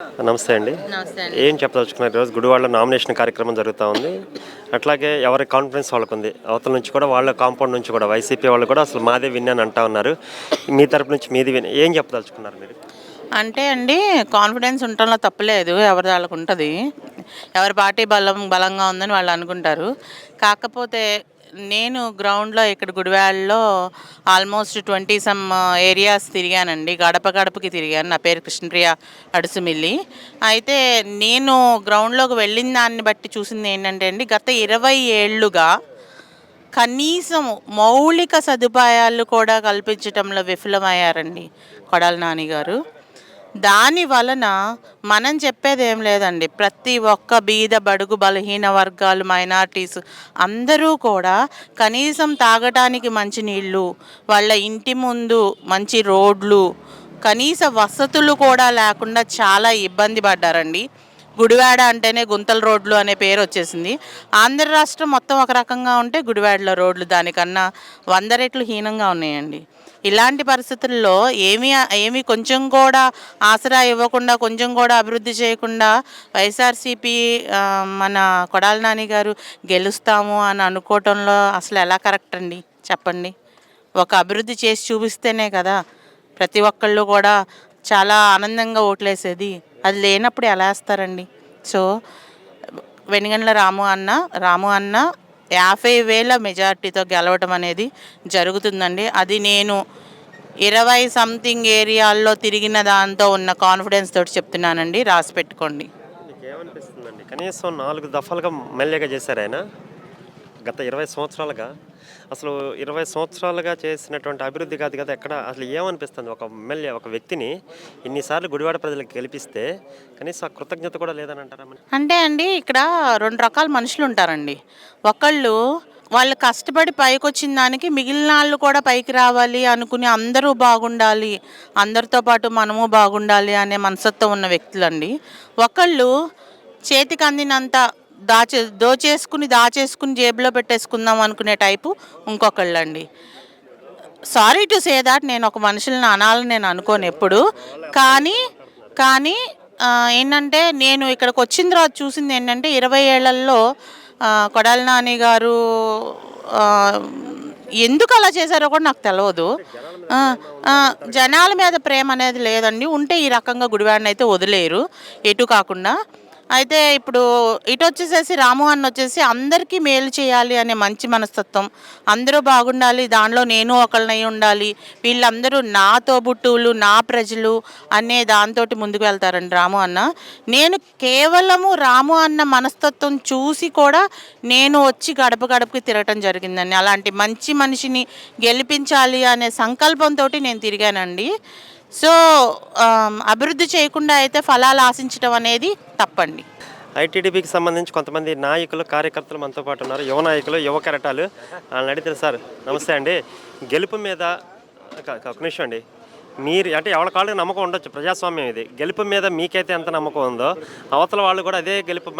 నమస్తే అండి. నమస్తే అండి. ఏం చెప్పదలుచుకున్నారు ఈరోజు గుడివాడలో నామినేషన్ కార్యక్రమం జరుగుతా ఉంది. అట్లాగే ఎవరి కాన్ఫిడెన్స్ వాళ్ళకుంది. అవతల నుంచి కూడా వాళ్ళ కాంపౌండ్ నుంచి కూడా వైసీపీ వాళ్ళు కూడా అసలు మాదే విన్ అని అంటా ఉన్నారు. మీ తరపు నుంచి మీది విన్. ఏం చెప్పదలుచుకున్నారు మీరు? అంటే అండి కాన్ఫిడెన్స్ ఉండటంలో తప్పులేదు. ఎవరిది వాళ్ళకుంటది. ఎవరి పార్టీ బలంగా ఉందని వాళ్ళు అనుకుంటారు. కాకపోతే నేను గ్రౌండ్‌లో ఇక్కడ గుడివాడలో ఆల్మోస్ట్ 20 సమ్ ఏరియాస్ తిరిగానండి. గడప గడపకి తిరిగాను. నా పేరు కృష్ణప్రియ అడుసుమిల్లి. అయితే నేను గ్రౌండ్‌లోకి వెళ్ళిన దాన్ని బట్టి చూసిందేంటంటే అండి, గత 20 ఏళ్లుగా కనీసం మౌలిక సదుపాయాలు కూడా కల్పించటంలో విఫలమయ్యారండి కొడాలి నాని గారు. దాని వలన మనం చెప్పేదేం లేదండి. ప్రతి ఒక్క బీద, బడుగు, బలహీన వర్గాలు, మైనారిటీస్ అందరూ కూడా కనీసం తాగటానికి మంచినీళ్ళు, వాళ్ళ ఇంటి ముందు మంచి రోడ్లు, కనీస వసతులు కూడా లేకుండా చాలా ఇబ్బంది పడ్డారండి. గుడివాడ అంటేనే గుంతల రోడ్లు అనే పేరు వచ్చేసింది. ఆంధ్ర రాష్ట్రం మొత్తం ఒక రకంగా ఉంటే గుడివాడలో రోడ్లు దానికన్నా 100 రెట్లు హీనంగా ఉన్నాయండి. ఇలాంటి పరిస్థితుల్లో ఏమీ కొంచెం కూడా ఆసరా ఇవ్వకుండా, కొంచెం కూడా అభివృద్ధి చేయకుండా వైఎస్ఆర్సీపీ మన కొడాలి నాని గారు గెలుస్తాము అని అనుకోవటంలో అసలు ఎలా కరెక్ట్ అండి చెప్పండి? ఒక అభివృద్ధి చేసి చూపిస్తేనే కదా ప్రతి ఒక్కళ్ళు కూడా చాలా ఆనందంగా ఓట్లేసేది. అది లేనప్పుడు ఎలా వేస్తారండి? సో వెనిగండ్ల రాము అన్న 50,000 మెజార్టీతో గెలవటం అనేది జరుగుతుందండి. అది నేను 20 సంథింగ్ ఏరియాల్లో తిరిగిన దాంతో ఉన్న కాన్ఫిడెన్స్ తోటి చెప్తున్నానండి. రాసి పెట్టుకోండి. మీకేమనిపిస్తుందండి? కనీసం 4 దఫాలుగా ఎమ్మెల్యేగా చేశారు ఆయన. గత 20 సంవత్సరాలుగా అసలు 20 సంవత్సరాలుగా చేసినటువంటి అభివృద్ధి కాదు కదా ఎక్కడ. అసలు ఏమనిపిస్తుంది ఒక ఎమ్మెల్యే ఒక వ్యక్తిని ఇన్నిసార్లు గుడివాడ ప్రజలకు గెలిపిస్తే కనీసం ఆ కృతజ్ఞత కూడా లేదని అంటారా మరి? అంటే అండి ఇక్కడ 2 రకాల మనుషులు ఉంటారండి. ఒకళ్ళు వాళ్ళు కష్టపడి పైకొచ్చిన దానికి మిగిలిన వాళ్ళు కూడా పైకి రావాలి అనుకుని అందరూ బాగుండాలి, అందరితో పాటు మనము బాగుండాలి అనే మనస్తత్వం ఉన్న వ్యక్తులండి. ఒకళ్ళు చేతికి అందినంత దాచేసుకుని జేబులో పెట్టేసుకుందాం అనుకునే టైపు ఇంకొకళ్ళండి. సారీ టు సే దాట్ నేను ఒక మనుషులను అనాలని నేను అనుకోను ఎప్పుడు. కానీ ఏంటంటే నేను ఇక్కడికి వచ్చిన తర్వాత చూసింది ఏంటంటే 20 ఏళ్లలో కొడాలి నాని గారు ఎందుకు అలా చేశారో కూడా నాకు తెలియదు. జనాల మీద ప్రేమ అనేది లేదండి. ఉంటే ఈ రకంగా గుడివాడని అయితే వదిలేరు ఎటు కాకుండా. అయితే ఇప్పుడు ఇటు వచ్చేసేసి రాము అన్న వచ్చేసి అందరికీ మేలు చేయాలి అనే మంచి మనస్తత్వం, అందరూ బాగుండాలి, దానిలో నేను ఒకళ్ళనై ఉండాలి, వీళ్ళందరూ నా తోబుట్టువులు, నా ప్రజలు అనే దాంతో ముందుకు వెళ్తారండి రాము అన్న. నేను కేవలము రాము అన్న మనస్తత్వం చూసి కూడా నేను వచ్చి గడప గడపకి తిరగటం జరిగిందండి. అలాంటి మంచి మనిషిని గెలిపించాలి అనే సంకల్పంతో నేను తిరిగానండి. సో అభివృద్ధి చేయకుండా అయితే ఫలాలు ఆశించడం అనేది తప్పండి. ఐటీడీపీకి సంబంధించి కొంతమంది నాయకులు కార్యకర్తలు మనతో పాటు ఉన్నారు. యువ నాయకులు, యువ కెరటాలు. వాళ్ళని అడిగితే సార్ నమస్తే అండి. గెలుపు మీద ఒక నిమిషం అండి. మీరు అంటే ఎవరి కాళ్ళకి నమ్మకం ఉండొచ్చు, ప్రజాస్వామ్యం ఇది. గెలుపు మీద మీకైతే ఎంత నమ్మకం ఉందో అవతల వాళ్ళు కూడా అదే గెలుపు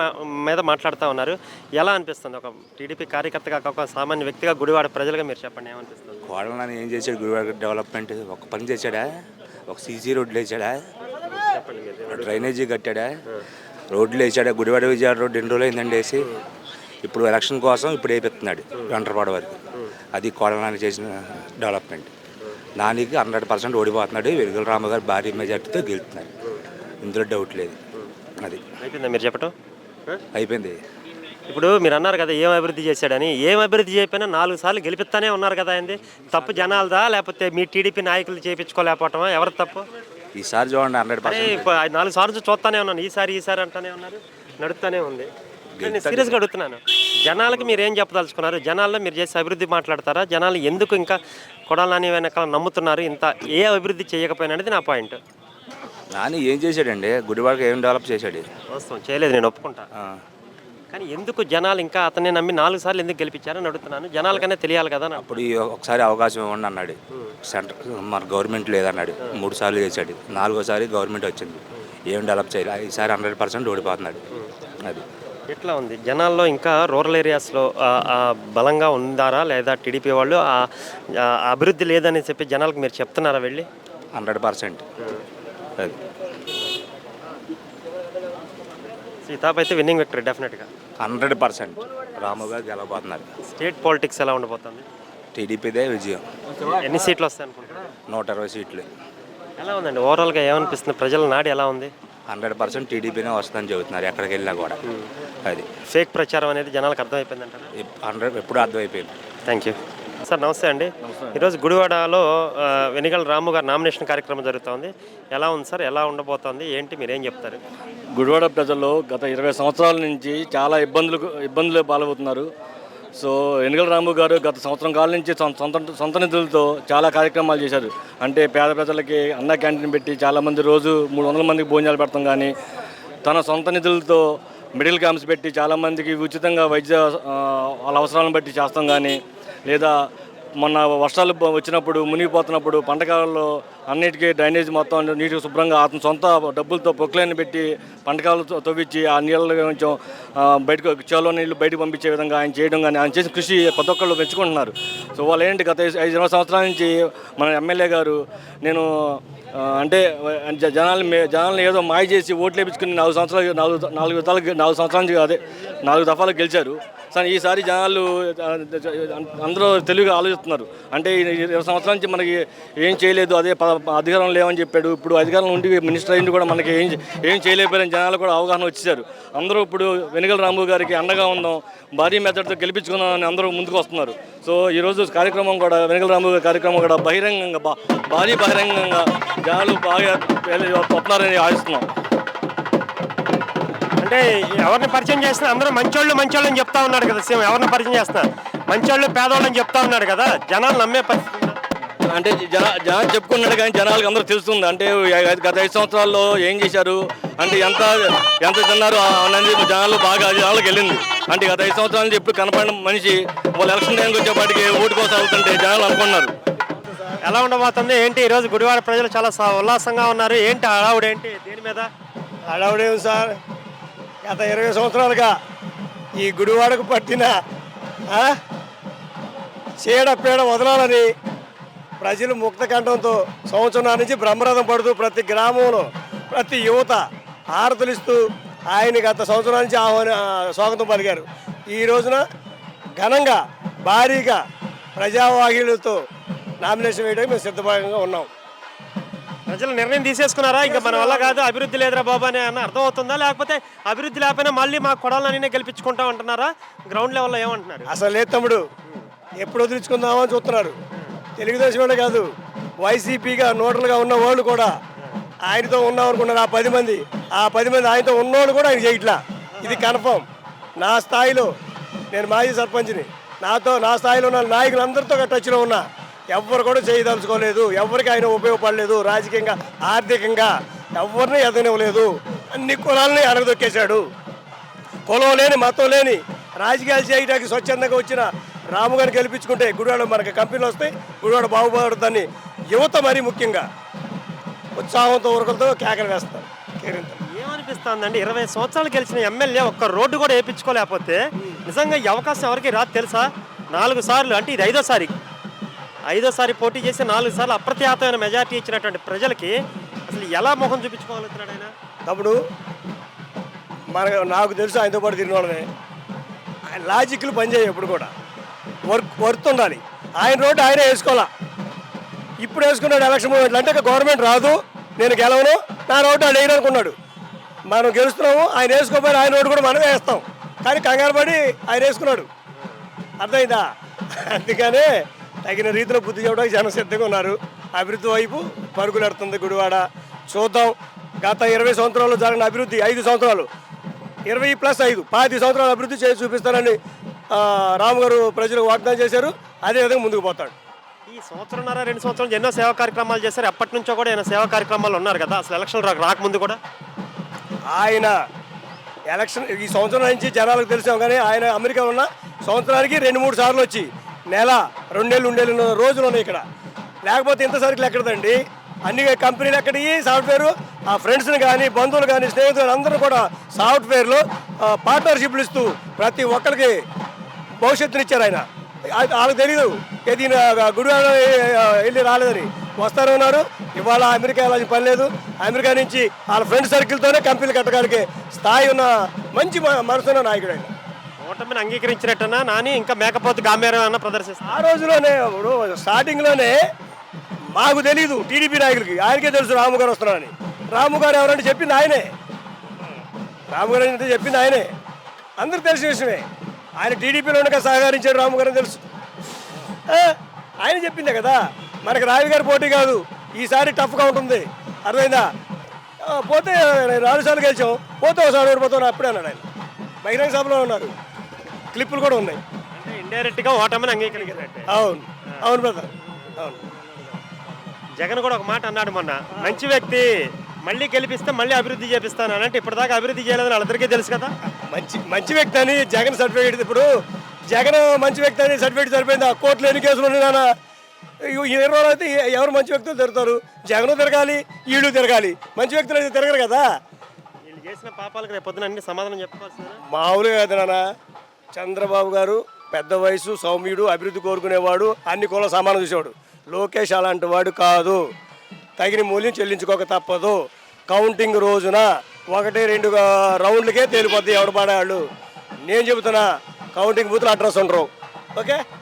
మీద మాట్లాడుతూ ఉన్నారు. ఎలా అనిపిస్తుంది ఒక టీడీపీ కార్యకర్తగా, ఒక సామాన్య వ్యక్తిగా, గుడివాడ ప్రజలుగా మీరు చెప్పండి ఏమనిపిస్తుంది? కోడలని ఏం చేశాడు? గుడివాడ డెవలప్మెంట్ ఒక పని చేశాడా? ఒక సీసీ రోడ్లు వేసాడా? డ్రైనేజీ కట్టాడా? రోడ్లు వేసాడా? గుడివాడ విజయవాడ రోడ్డు 2 రోజులు అయిందండి వేసి. ఇప్పుడు ఎలక్షన్ కోసం ఇప్పుడు వేపిస్తున్నాడు వెంటరపాడ వరకు. అది కోడలని చేసిన డెవలప్మెంట్. నానికి 100% ఓడిపోతున్నాడు. వెలుగుల రామగారు భారీ మెజార్టీతో గెలుస్తున్నాడు. ఇందులో డౌట్ లేదు. అది అయిపోయిందా మీరు చెప్పటం? అయిపోయింది. ఇప్పుడు మీరు అన్నారు కదా ఏం అభివృద్ధి చేశాడని. ఏం అభివృద్ధి చేయకపోయినా 4 సార్లు గెలిపిస్తానే ఉన్నారు కదా. అయింది తప్పు జనాలదా లేకపోతే మీ టీడీపీ నాయకులు చేయించుకోలేకపోవటమా? ఎవరి తప్పు? ఈసారి చూడండి 100%. 4 సార్లు చూస్తానే ఉన్నాను. ఈసారి అంటానే ఉన్నారు, నడుస్తూనే ఉంది. నేను సీరియస్గా అడుగుతున్నాను. జనాలకి మీరు ఏం చెప్పదలుచుకున్నారు? జనాల్లో మీరు చేసే అభివృద్ధి మాట్లాడతారా? జనాలు ఎందుకు ఇంకా కొడాలి నాని వెనకాల నమ్ముతున్నారు? ఇంత ఏ అభివృద్ధి చేయకపోయినా అనేది నా పాయింట్. నాని ఏం చేశాడండి? గుడివాడకి ఏం డెవలప్ చేశాడు? వాస్తవం చేయలేదు, నేను ఒప్పుకుంటా. కానీ ఎందుకు జనాలు ఇంకా అతన్ని నమ్మి 4 సార్లు ఎందుకు గెలిపించారని అడుగుతున్నాను. జనాలకనే తెలియాలి కదా. అప్పుడు ఒకసారి అవకాశం ఇవ్వండి అన్నాడు. సెంటర్ మన గవర్నమెంట్ లేదన్నాడు. 3 సార్లు చేశాడు. 4వసారి గవర్నమెంట్ వచ్చింది. ఏం డెవలప్ చేయాలి? ఈసారి 100% ఓడిపోతున్నాడు. అది ఎట్లా ఉంది జనాల్లో? ఇంకా రూరల్ ఏరియాస్లో బలంగా ఉందారా లేదా టీడీపీ వాళ్ళు? అభివృద్ధి లేదని చెప్పి జనాలకు మీరు చెప్తున్నారా వెళ్ళి? 100%. అది ఈ తాప అయితే విన్నింగ్ విక్టరీ డెఫినెట్గా. 100% రాముగా గెలవబోతున్నారు. స్టేట్ పాలిటిక్స్ ఎలా ఉండబోతుంది? టీడీపీదే విజయం. ఎన్ని సీట్లు వస్తాయి అనుకుంటున్నారు? 120 సీట్లు. ఎలా ఉందండి ఓవరాల్గా ఏమనిపిస్తుంది? ప్రజల నాడి ఎలా ఉంది? 100% టీడీపీనే వస్తుందని చెబుతున్నారు ఎక్కడికి వెళ్ళినా కూడా. అది ఫేక్ ప్రచారం అనేది జనాలకు అర్థమైపోయిందంటారా? 100 ఎప్పుడు అర్థమైపోయింది. Thank you sir. నమస్తే అండి. ఈరోజు గుడివాడలో వెనిగల రాము గారి నామినేషన్ కార్యక్రమం జరుగుతోంది. ఎలా ఉంది సార్? ఎలా ఉండబోతోంది ఏంటి మీరేం చెప్తారు? గుడివాడ ప్రజలు గత 20 సంవత్సరాల నుంచి చాలా ఇబ్బందులు పాల్గొతున్నారు. సో వెనిగల రాము గారు గత సంవత్సరం కాలం నుంచి సొంత నిధులతో చాలా కార్యక్రమాలు చేశారు. అంటే పేద ప్రజలకి అన్న క్యాంటీన్ పెట్టి చాలామంది రోజు 300 మందికి భోజనాలు పెడతాం, కానీ తన సొంత నిధులతో మిడిల్ క్యాంప్స్ పెట్టి చాలామందికి ఉచితంగా వైద్య వాళ్ళ అవసరాలను బట్టి చేస్తాం, కానీ లేదా మొన్న వర్షాలు వచ్చినప్పుడు మునిగిపోతున్నప్పుడు పంటకాలలో అన్నిటికీ డ్రైనేజ్ మొత్తం నీటికి శుభ్రంగా అతని సొంత డబ్బులతో పొక్కులైన పెట్టి పంటకాలు తవ్వించి ఆ నీళ్ళు కొంచెం బయటకు చెరువులో నీళ్ళు బయటకు పంపించే విధంగా ఆయన చేయడం, కానీ ఆయన చేసిన కృషి ప్రతి ఒక్కళ్ళు మెచ్చుకుంటున్నారు. సో వాళ్ళు ఏంటి గత 5 సంవత్సరాల నుంచి మన ఎమ్మెల్యే గారు నేను అంటే జనాలను ఏదో మాయ చేసి ఓట్లు వేయించుకుని 4 సంవత్సరాల నుంచి అదే 4 దఫాలు గెలిచారు. కానీ ఈసారి జనాలు అందరూ తెలివిగా ఆలోచిస్తున్నారు. అంటే 20 సంవత్సరాల నుంచి మనకి ఏం చేయలేదు, అదే అధికారం లేవని చెప్పాడు. ఇప్పుడు అధికారం ఉండి మినిస్టర్ అయింది కూడా మనకి ఏం చేయలేకపోయారని జనాలు కూడా అవగాహన వచ్చేసారు. అందరూ ఇప్పుడు వెనిగల రాము గారికి అండగా ఉందాం, భారీ మెథడ్తో గెలిపించుకుందాం అని అందరూ ముందుకు వస్తున్నారు. సో ఈరోజు కార్యక్రమం కూడా వెనిగల రాము గారి కార్యక్రమం కూడా భారీ బహిరంగంగా జనాలు బాగా వస్తున్నారని ఆశిస్తున్నాం. అంటే ఎవరిని పరిచయం చేసినా అందరూ మంచోళ్ళు అని చెప్తా ఉన్నాడు కదా సీఎం. ఎవరిని పరిచయం చేస్తున్నా మంచోళ్ళు పేదోళ్ళు అని చెప్తా ఉన్నాడు కదా, జనాలు నమ్మే పరిస్థితి. అంటే జనాలు చెప్పుకున్నాడు, కానీ జనాలకు అందరూ తెలుస్తుంది. అంటే గత 5 సంవత్సరాల్లో ఏం చేశారు, అంటే ఎంత తిన్నారు అనేది జనాలకు వెళ్ళింది. అంటే గత 5 సంవత్సరాల నుంచి ఎప్పుడు కనపడిన మనిషి వాళ్ళు ఎలక్షన్ టైంకి వచ్చేపాటికి ఓటు కోసం వెళ్తుంటే జనాలు అనుకున్నారు. ఎలా ఉండబోతుంది ఏంటి? ఈరోజు గుడివాడ ప్రజలు చాలా ఉల్లాసంగా ఉన్నారు. ఏంటి హడావుడు ఏంటి? దేని మీద హడావుడేమి సార్? గత 20 సంవత్సరాలుగా ఈ గుడివాడకు పట్టిన చీడ వదలాలని ప్రజలు ముక్త కంఠంతో సంవత్సరం నుంచి బ్రహ్మరథం పడుతూ ప్రతి గ్రామంలో ప్రతి యువత హారతులిస్తూ ఆయన గత సంవత్సరాల నుంచి స్వాగతం పలికారు. ఈ రోజున ఘనంగా భారీగా ప్రజావాహిలతో నామినేషన్ వేయడానికి మేము సిద్ధంగా ఉన్నాం. ప్రజలు నిర్ణయం తీసేసుకున్నారా ఇంకా మన వల్ల కాదు, అభివృద్ధి లేదురా బాబు అని అర్థం అవుతుందా? లేకపోతే అభివృద్ధి లేకపోయినా మళ్ళీ మా కొడాలనే గెలిపించుకుంటాం అంటున్నారా? గ్రౌండ్ లెవెల్లో ఏమంటున్నారు? అసలు లేదు తమ్ముడు, ఎప్పుడు వదిలించుకుందామో అని చూస్తున్నారు. తెలుగుదేశం వాళ్ళే కాదు, వైసీపీగా నోటలుగా ఉన్న వాళ్ళు కూడా ఆయనతో ఉన్నామనుకున్నారు. ఆ 10 మంది ఆయనతో ఉన్నోళ్ళు కూడా ఆయన చేయట్లా. ఇది కన్ఫర్మ్. నా స్థాయిలో నేను మాజీ సర్పంచ్ని, నా స్థాయిలో ఉన్న నాయకులందరితో టచ్లో ఉన్నా ఎవరు కూడా చేయదలుచుకోలేదు. ఎవరికి ఆయన ఉపయోగపడలేదు. రాజకీయంగా ఆర్థికంగా ఎవరిని ఎదగనివ్వలేదు. అన్ని కులాలని అడగదొక్కేశాడు. కులం లేని మతం లేని రాజకీయాలు చేయడానికి స్వచ్ఛందంగా వచ్చిన రాము గారిని గెలిపించుకుంటే గుడివాడ మనకి కంపెనీలు వస్తాయి, గుడివాడ బాగుపడుతుందని యువత మరీ ముఖ్యంగా ఉత్సాహంతో ఉరకలతో కేకలు వేస్తారు. ఏమనిపిస్తుందండి? 20 సంవత్సరాలు గెలిచిన ఎమ్మెల్యే ఒక్క రోడ్డు కూడా వేయించుకోలేకపోతే నిజంగా ఈ అవకాశం ఎవరికి రాదు తెలుసా? 4 సార్లు అంటే ఇది 5వ సారి పోటీ చేసి 4 సార్లు అప్రత్యాతమైన మెజార్టీ ఇచ్చినటువంటి ప్రజలకి అసలు ఎలా మొహం చూపించుకోగలుగుతున్నాడు ఆయన? అప్పుడు నాకు తెలుసు ఆయనతో పాటు తిరిగిన వాళ్ళమే. ఆయన లాజిక్లు పనిచేయాలి. ఎప్పుడు కూడా వర్త్ ఉండాలి. ఆయన రోడ్డు ఆయనే వేసుకోవాలా. ఇప్పుడు వేసుకున్నాడు ఎలక్షన్ మూమెంట్లు. అంటే గవర్నమెంట్ రాదు, నేను గెలవను, నా రోడ్డు ఆయన వేయనుకున్నాడు. మనం గెలుస్తున్నాము, ఆయన వేసుకోపోయి ఆయన రోడ్డు కూడా మనమే వేస్తాం. కానీ కంగారు పడి ఆయన వేసుకున్నాడు. అర్థమైందా? అందుకనే తగిన రీతిలో బుద్ధి చెప్పడానికి జనం సిద్ధంగా ఉన్నారు. అభివృద్ధి వైపు పరుగులెడుతుంది గుడివాడ. చూద్దాం. గత 20 సంవత్సరాల్లో జరిగిన అభివృద్ధి 5 సంవత్సరాలు 20+5 10 సంవత్సరాలు అభివృద్ధి చేసి చూపిస్తారని రాము గారు ప్రజలకు వాగ్దానం చేశారు. అదేవిధంగా ముందుకు పోతాడు. ఈ 1.5 సంవత్సరాలు 2 సంవత్సరాలు ఎన్నో సేవా కార్యక్రమాలు చేశారు. ఎప్పటి నుంచో కూడా ఆయన సేవా కార్యక్రమాలు ఉన్నారు కదా. అసలు ఎలక్షన్ రాకముందు కూడా ఆయన ఎలక్షన్ ఈ సంవత్సరం నుంచి జనాలకు తెలిసాం, కానీ ఆయన అమెరికా ఉన్న సంవత్సరానికి 2-3 సార్లు వచ్చి నెల 2 నెలలు ఉండేళ్ళు రోజులు ఉన్నాయి ఇక్కడ. లేకపోతే ఇంత సరుకులు ఎక్కడదండి? అన్ని కంపెనీలు ఎక్కడి సాఫ్ట్వేర్ ఆ ఫ్రెండ్స్ని కానీ బంధువులు కానీ స్నేహితులు అందరూ కూడా సాఫ్ట్వేర్లో పార్ట్నర్షిప్లు ఇస్తూ ప్రతి ఒక్కరికి భవిష్యత్తునిచ్చారు ఆయన. వాళ్ళకి తెలియదు ఏది గుడివాడ వెళ్ళి రాలేదని. వస్తారు ఉన్నారు. ఇవాళ అమెరికా వెళ్ళాల్సిన పని లేదు. అమెరికా నుంచి వాళ్ళ ఫ్రెండ్ సర్కిల్తోనే కంపెనీలు కట్టగలిగే స్థాయి ఉన్న మంచి మనసున్న నాయకుడు ఆయన. ఓటమిని అంగీకరించినట్టున్నా నాని ఇంకా మేకపోతు గాంభీర్యం అన్న ప్రదర్శిస్తారు. ఆ రోజులోనే ఇప్పుడు స్టార్టింగ్లోనే మాకు తెలీదు టీడీపీ నాయకులకి, ఆయనకే తెలుసు రాము గారు వస్తున్నారని. రాము గారు ఎవరంటే చెప్పింది ఆయనే. రాము గారు అంటే చెప్పింది ఆయనే, అందరికి తెలిసిన విషయమే. ఆయన టీడీపీలో ఉండగా సహకరించాడు రాము గారు అని తెలుసు. ఆయన చెప్పిందే కదా. మనకి రావి గారు పోటీ కాదు, ఈసారి టఫ్గా ఉంటుంది, అర్థమైందా? పోతే 4 సార్లు గెలిచాం, పోతే ఒకసారి ఓడిపోతాం అప్పుడే అన్నాడు ఆయన. బహిరంగ సభలో ఉన్నారు, క్లిప్పులు కూడా ఉన్నాయి. అంటే ఇండైరెక్ట్గా ఓటమిని అంగీకరించినట్టే. అవును అవును బ్రదర్, అవును. జగన్ కూడా ఒక మాట అన్నాడు మొన్న, మంచి వ్యక్తి మళ్ళీ గెలిపిస్తే మళ్ళీ అభివృద్ధి చేపిస్తాను అని. అంటే ఇప్పటిదాకా అభివృద్ధి చేయలేదని వాళ్ళందరికీ తెలుసు కదా. మంచి వ్యక్తి అని జగన్ సర్టిఫికేట్, ఇప్పుడు జగన్ మంచి వ్యక్తి అని సర్టిఫికేట్ సరిపోయింది. ఆ కోర్టులో ఎన్ని కేసులు ఉన్నాయి నాన్న? 20 రోజులు అయితే ఎవరు మంచి వ్యక్తులు తిరుగుతారు? జగన్ తిరగాలి, వీళ్ళు తిరగాలి, మంచి వ్యక్తులు అయితే తిరగరు కదా. వీళ్ళు చేసిన పాపాలకు రేపు పొద్దున అన్ని సమాధానం చెప్పాల్సిందే. మామూలుగా కాదు నాన్న. చంద్రబాబు గారు పెద్ద వయసు, సౌమ్యుడు, అభివృద్ధి కోరుకునేవాడు, అన్ని కుల సమానం చూసేవాడు. లోకేష్ అలాంటి వాడు కాదు. తగిన మూల్యం చెల్లించుకోక తప్పదు. కౌంటింగ్ రోజున 1-2 రౌండ్లకే తేలిపోద్ది ఎవడు పాడేవాళ్ళు. నేను చెబుతున్నా, కౌంటింగ్ బూత్లు అడ్రస్ ఉండరు. ఓకే.